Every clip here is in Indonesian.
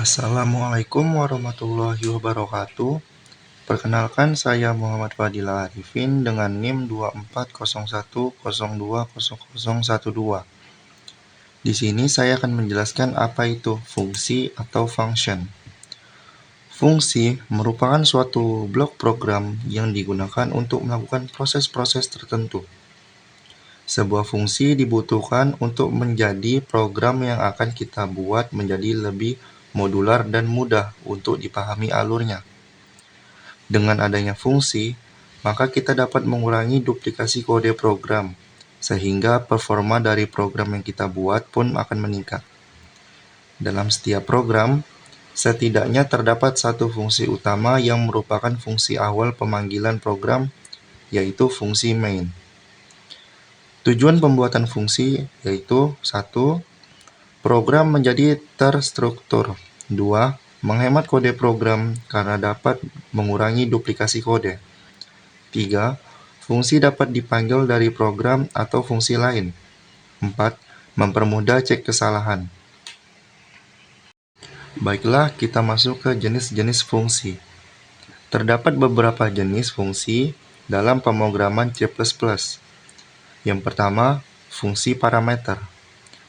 Assalamualaikum warahmatullahi wabarakatuh. Perkenalkan, saya Muhammad Fadil Arifin dengan NIM 2401020012. Di sini saya akan menjelaskan apa itu fungsi atau function. Fungsi merupakan suatu blok program yang digunakan untuk melakukan proses-proses tertentu. Sebuah fungsi dibutuhkan untuk menjadi program yang akan kita buat menjadi lebih modular dan mudah untuk dipahami alurnya. Dengan adanya fungsi, maka kita dapat mengurangi duplikasi kode program, sehingga performa dari program yang kita buat pun akan meningkat. Dalam setiap program, setidaknya terdapat satu fungsi utama yang merupakan fungsi awal pemanggilan program, yaitu fungsi main. Tujuan pembuatan fungsi yaitu 1. Program menjadi terstruktur. 2. Menghemat kode program karena dapat mengurangi duplikasi kode. 3. Fungsi dapat dipanggil dari program atau fungsi lain. 4. Mempermudah cek kesalahan. Baiklah, kita masuk ke jenis-jenis fungsi. Terdapat beberapa jenis fungsi dalam pemrograman C++. Yang pertama, fungsi parameter.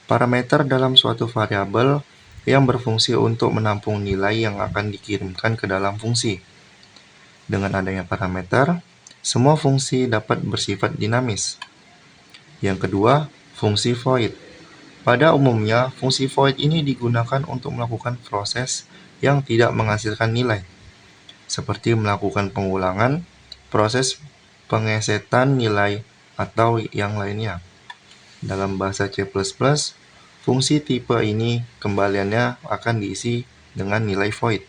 Parameter dalam suatu variabel yang berfungsi untuk menampung nilai yang akan dikirimkan ke dalam fungsi. Dengan adanya parameter, semua fungsi dapat bersifat dinamis. Yang kedua, fungsi void. Pada umumnya, fungsi void ini digunakan untuk melakukan proses yang tidak menghasilkan nilai, seperti melakukan pengulangan, proses pengesetan nilai, atau yang lainnya. Dalam bahasa C++, fungsi tipe ini kembaliannya akan diisi dengan nilai void.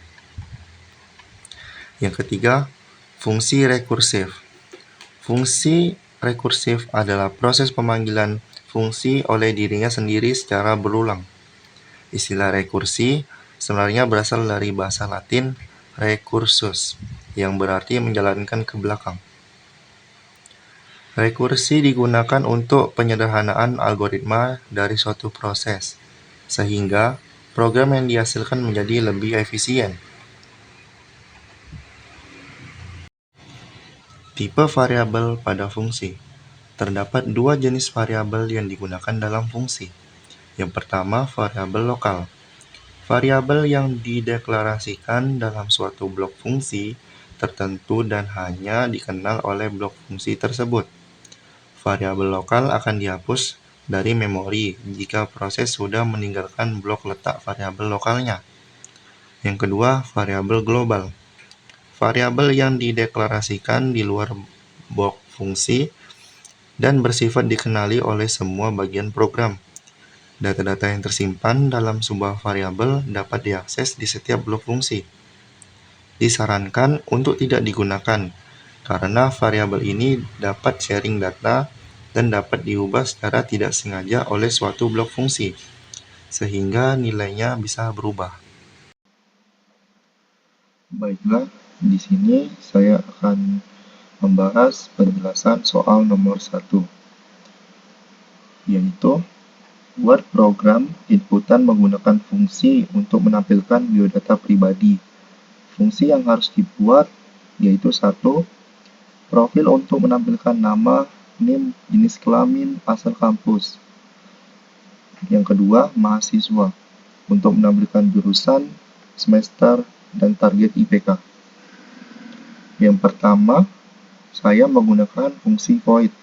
Yang ketiga, fungsi rekursif. Fungsi rekursif adalah proses pemanggilan fungsi oleh dirinya sendiri secara berulang. Istilah rekursi sebenarnya berasal dari bahasa Latin recursus, yang berarti menjalankan ke belakang. Rekursi digunakan untuk penyederhanaan algoritma dari suatu proses, sehingga program yang dihasilkan menjadi lebih efisien. Tipe variabel pada fungsi. Terdapat dua jenis variabel yang digunakan dalam fungsi. Yang pertama, variabel lokal. Variabel yang dideklarasikan dalam suatu blok fungsi tertentu dan hanya dikenal oleh blok fungsi tersebut. Variabel lokal akan dihapus dari memori jika proses sudah meninggalkan blok letak variabel lokalnya. Yang kedua, variabel global. Variabel yang dideklarasikan di luar blok fungsi dan bersifat dikenali oleh semua bagian program. Data-data yang tersimpan dalam sebuah variabel dapat diakses di setiap blok fungsi. Disarankan untuk tidak digunakan, karena variabel ini dapat sharing data dan dapat diubah secara tidak sengaja oleh suatu blok fungsi, sehingga nilainya bisa berubah. Baiklah, di sini saya akan membahas penjelasan soal nomor 1, yaitu buat program inputan menggunakan fungsi untuk menampilkan biodata pribadi. Fungsi yang harus dibuat yaitu 1. Profil untuk menampilkan nama, NIM, jenis kelamin, asal kampus. Yang kedua, mahasiswa untuk menampilkan jurusan, semester, dan target IPK. Yang pertama, saya menggunakan fungsi void.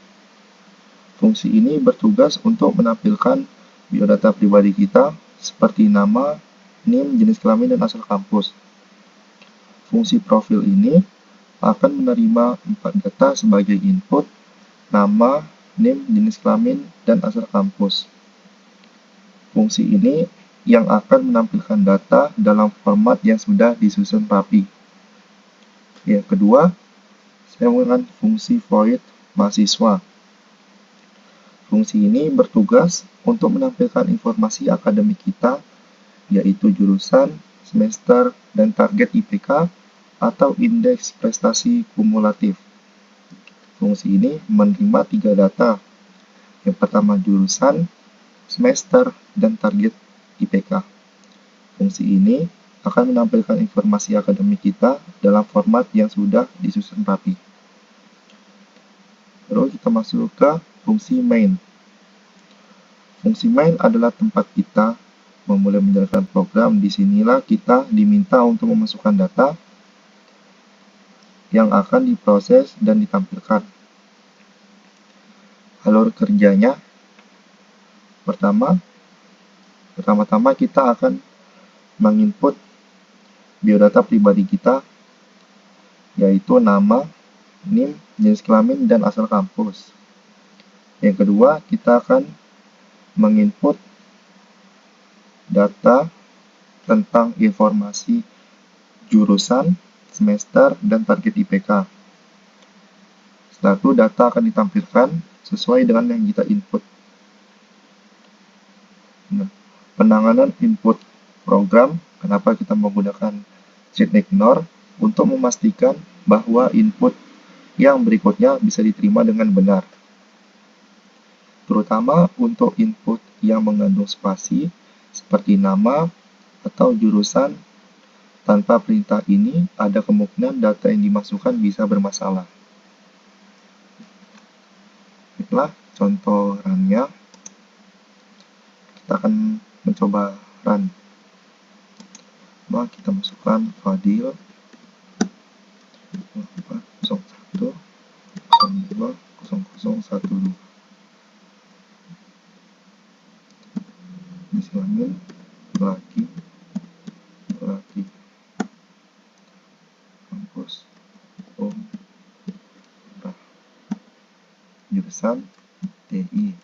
Fungsi ini bertugas untuk menampilkan biodata pribadi kita seperti nama, NIM, jenis kelamin, dan asal kampus. Fungsi profil ini akan menerima 4 data sebagai input, nama, NIM, jenis kelamin, dan asal kampus. Fungsi ini yang akan menampilkan data dalam format yang sudah disusun rapi. Yang kedua, saya menggunakan fungsi void mahasiswa. Fungsi ini bertugas untuk menampilkan informasi akademik kita, yaitu jurusan, semester, dan target IPK atau indeks prestasi kumulatif. Fungsi ini menerima 3 data. Yang pertama jurusan, semester, dan target IPK. Fungsi ini akan menampilkan informasi akademik kita dalam format yang sudah disusun rapi. Lalu kita masuk ke fungsi main. Fungsi main adalah tempat kita memulai menjalankan program. Disinilah kita diminta untuk memasukkan data yang akan diproses dan ditampilkan. Alur kerjanya, pertama-tama kita akan menginput biodata pribadi kita, yaitu nama, NIM, jenis kelamin, dan asal kampus. Yang kedua, kita akan menginput data tentang informasi jurusan, semester, dan target IPK. Setelah itu, data akan ditampilkan sesuai dengan yang kita input. Nah, penanganan input program, kenapa kita menggunakan sheet ignore? Untuk memastikan bahwa input yang berikutnya bisa diterima dengan benar. Terutama untuk input yang mengandung spasi, seperti nama atau jurusan. Tanpa perintah ini, ada kemungkinan data yang dimasukkan bisa bermasalah. Baiklah, contoh run-nya. Kita akan mencoba run. Kita masukkan Fadil 401 02 0012. Jenis kelamin laki, kampus jurusan TI,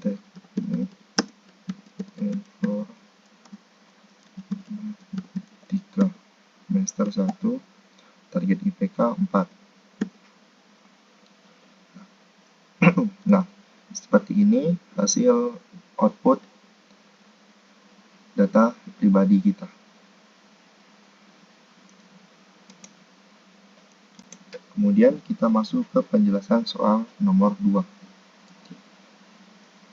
teknik informatika, semester 1, target IPK 4. Nah, seperti ini hasil output data pribadi kita. Kemudian kita masuk ke penjelasan soal nomor 2,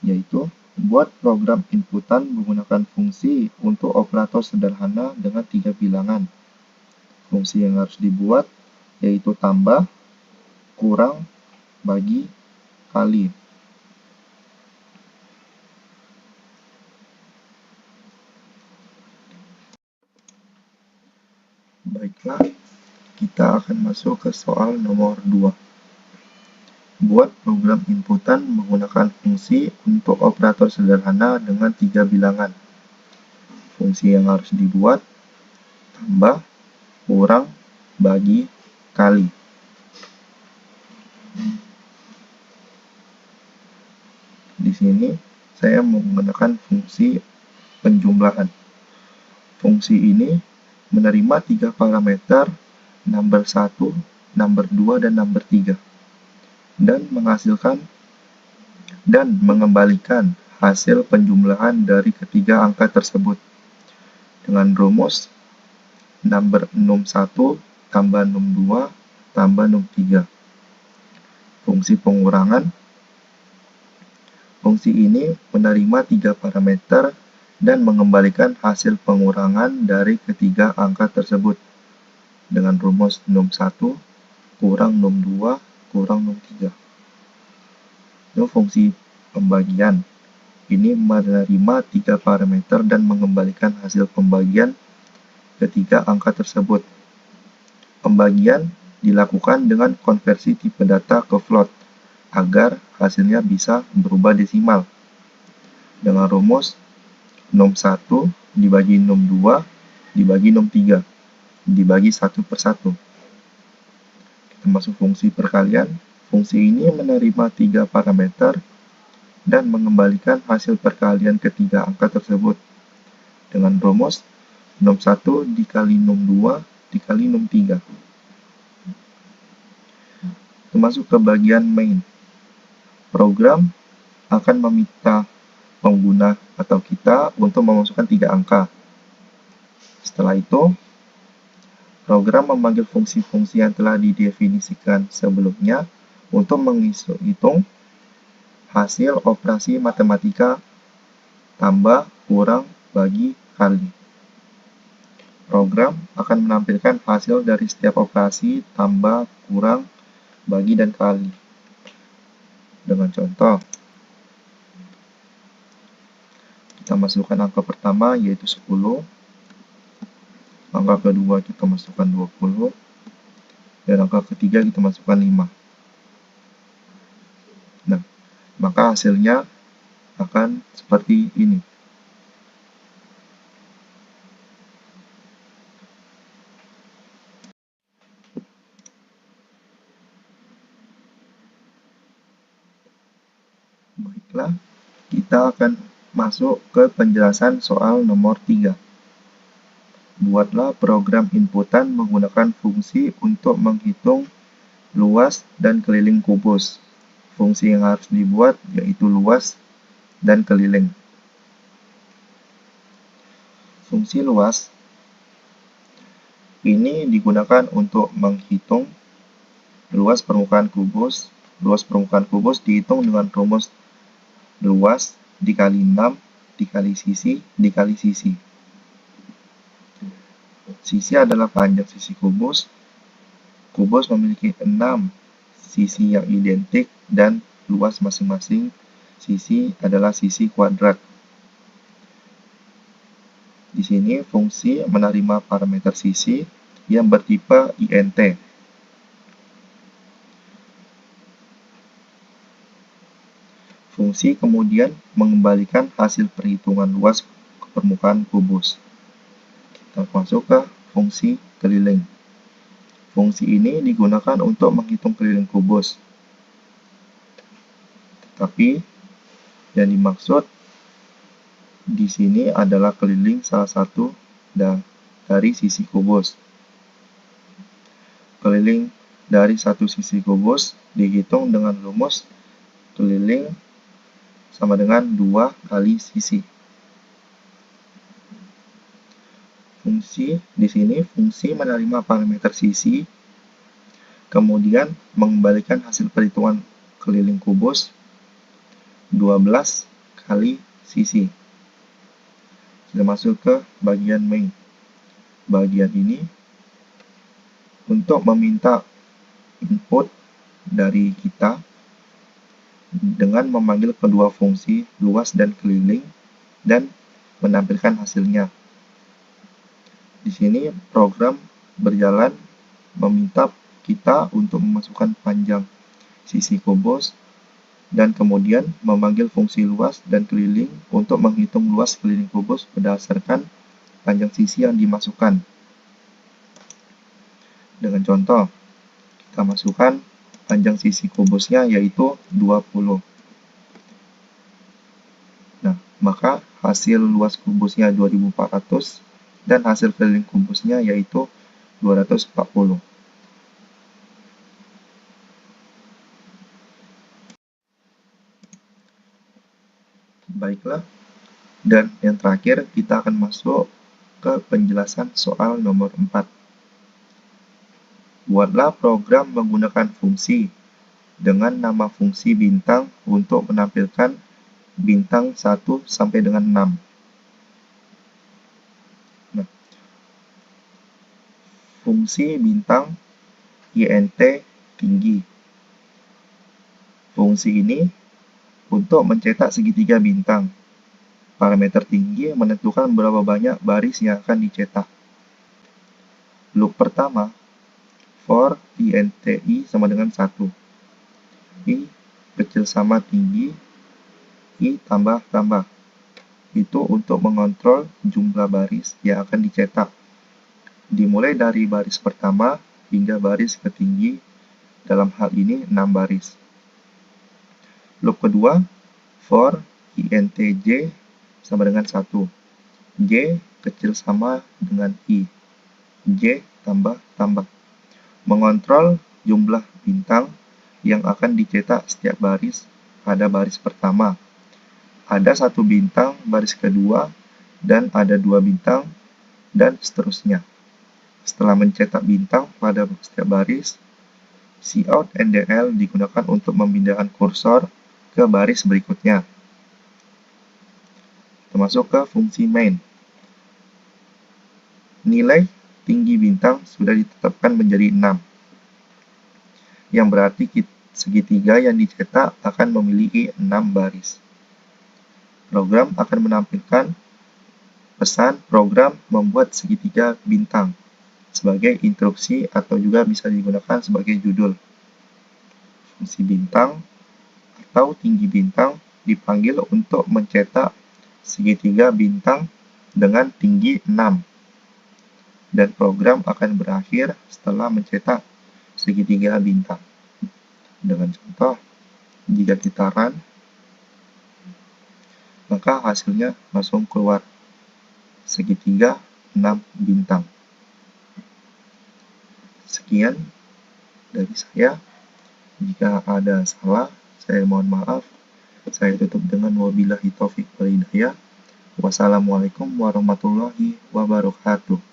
yaitu buat program inputan menggunakan fungsi untuk operator sederhana dengan 3 bilangan. Fungsi yang harus dibuat yaitu tambah, kurang, bagi, kali. Baiklah, kita akan masuk ke soal nomor 2. Buat program inputan menggunakan fungsi untuk operator sederhana dengan 3 bilangan. Fungsi yang harus dibuat, tambah, kurang, bagi, kali. Di sini saya menggunakan fungsi penjumlahan. Fungsi ini menerima 3 parameter, number 1, number 2, dan number 3. Dan menghasilkan dan mengembalikan hasil penjumlahan dari ketiga angka tersebut dengan rumus number num 1 tambah num 2 tambah num 3. Fungsi pengurangan. Fungsi ini menerima 3 parameter dan mengembalikan hasil pengurangan dari ketiga angka tersebut dengan rumus num 1 kurang num 2 kurang num 3. Itu fungsi pembagian. Ini menerima 3 parameter dan mengembalikan hasil pembagian ketiga angka tersebut. Pembagian dilakukan dengan konversi tipe data ke float agar hasilnya bisa berubah desimal dengan rumus num 1 dibagi num 2 dibagi num 3 dibagi 1/1. Kita masuk fungsi perkalian. Fungsi ini menerima 3 parameter dan mengembalikan hasil perkalian ketiga angka tersebut dengan rumus num 1 dikali num 2 dikali num 3. Kita masuk ke bagian main. Program akan meminta pengguna atau kita untuk memasukkan 3 angka. Setelah itu, program memanggil fungsi-fungsi yang telah didefinisikan sebelumnya untuk menghitung hasil operasi matematika tambah, kurang, bagi, kali. Program akan menampilkan hasil dari setiap operasi, tambah, kurang, bagi, dan kali. Dengan contoh, kita masukkan angka pertama yaitu 10, angka kedua kita masukkan 20, dan angka ketiga kita masukkan 5. Nah, maka hasilnya akan seperti ini. Baiklah, kita akan masuk ke penjelasan soal nomor 3. Buatlah program inputan menggunakan fungsi untuk menghitung luas dan keliling kubus. Fungsi yang harus dibuat yaitu luas dan keliling. Fungsi luas ini digunakan untuk menghitung luas permukaan kubus. Luas permukaan kubus dihitung dengan rumus luas dikali 6 dikali sisi dikali sisi. Sisi adalah panjang sisi kubus. Kubus memiliki 6 sisi yang identik dan luas masing-masing sisi adalah sisi kuadrat. Di sini fungsi menerima parameter sisi yang bertipe int. Fungsi kemudian mengembalikan hasil perhitungan luas ke permukaan kubus. Kita masuk ke fungsi keliling. Fungsi ini digunakan untuk menghitung keliling kubus. Tetapi yang dimaksud di sini adalah keliling salah satu dari sisi kubus. Keliling dari satu sisi kubus dihitung dengan rumus keliling sama dengan 2 kali sisi. Fungsi di sini fungsi menerima parameter sisi, kemudian mengembalikan hasil perhitungan keliling kubus 12 kali sisi. Kita masuk ke bagian main. Bagian ini untuk meminta input dari kita dengan memanggil kedua fungsi luas dan keliling dan menampilkan hasilnya. Di sini program berjalan meminta kita untuk memasukkan panjang sisi kubus dan kemudian memanggil fungsi luas dan keliling untuk menghitung luas keliling kubus berdasarkan panjang sisi yang dimasukkan. Dengan contoh, kita masukkan panjang sisi kubusnya yaitu 20. Nah, maka hasil luas kubusnya 2400 dan hasil keliling kubusnya yaitu 240. Baiklah, dan yang terakhir kita akan masuk ke penjelasan soal nomor 4. Buatlah program menggunakan fungsi dengan nama fungsi bintang untuk menampilkan bintang 1 sampai dengan 6. Nah, fungsi bintang int tinggi. Fungsi ini untuk mencetak segitiga bintang. Parameter tinggi menentukan berapa banyak baris yang akan dicetak. Loop pertama, for int i sama dengan 1. I kecil sama tinggi, i tambah. Itu untuk mengontrol jumlah baris yang akan dicetak. Dimulai dari baris pertama hingga baris ketinggi, dalam hal ini 6 baris. Loop kedua, for int j sama dengan 1. J kecil sama dengan i. J tambah. Mengontrol jumlah bintang yang akan dicetak setiap baris pada baris pertama. Ada 1 bintang baris kedua dan ada 2 bintang dan seterusnya. Setelah mencetak bintang pada setiap baris, cout ndl digunakan untuk memindahkan kursor ke baris berikutnya. Termasuk ke fungsi main. nilai tinggi bintang sudah ditetapkan menjadi 6, yang berarti segitiga yang dicetak akan memiliki 6 baris. Program akan menampilkan pesan program membuat segitiga bintang sebagai instruksi atau juga bisa digunakan sebagai judul. Fungsi bintang atau tinggi bintang dipanggil untuk mencetak segitiga bintang dengan tinggi 6, dan program akan berakhir setelah mencetak segitiga bintang. Dengan contoh, jika kita run, maka hasilnya langsung keluar segitiga 6 bintang. Sekian dari saya. Jika ada salah, saya mohon maaf. Saya tutup dengan wabillahi taufiq wal hidayah. Wassalamualaikum warahmatullahi wabarakatuh.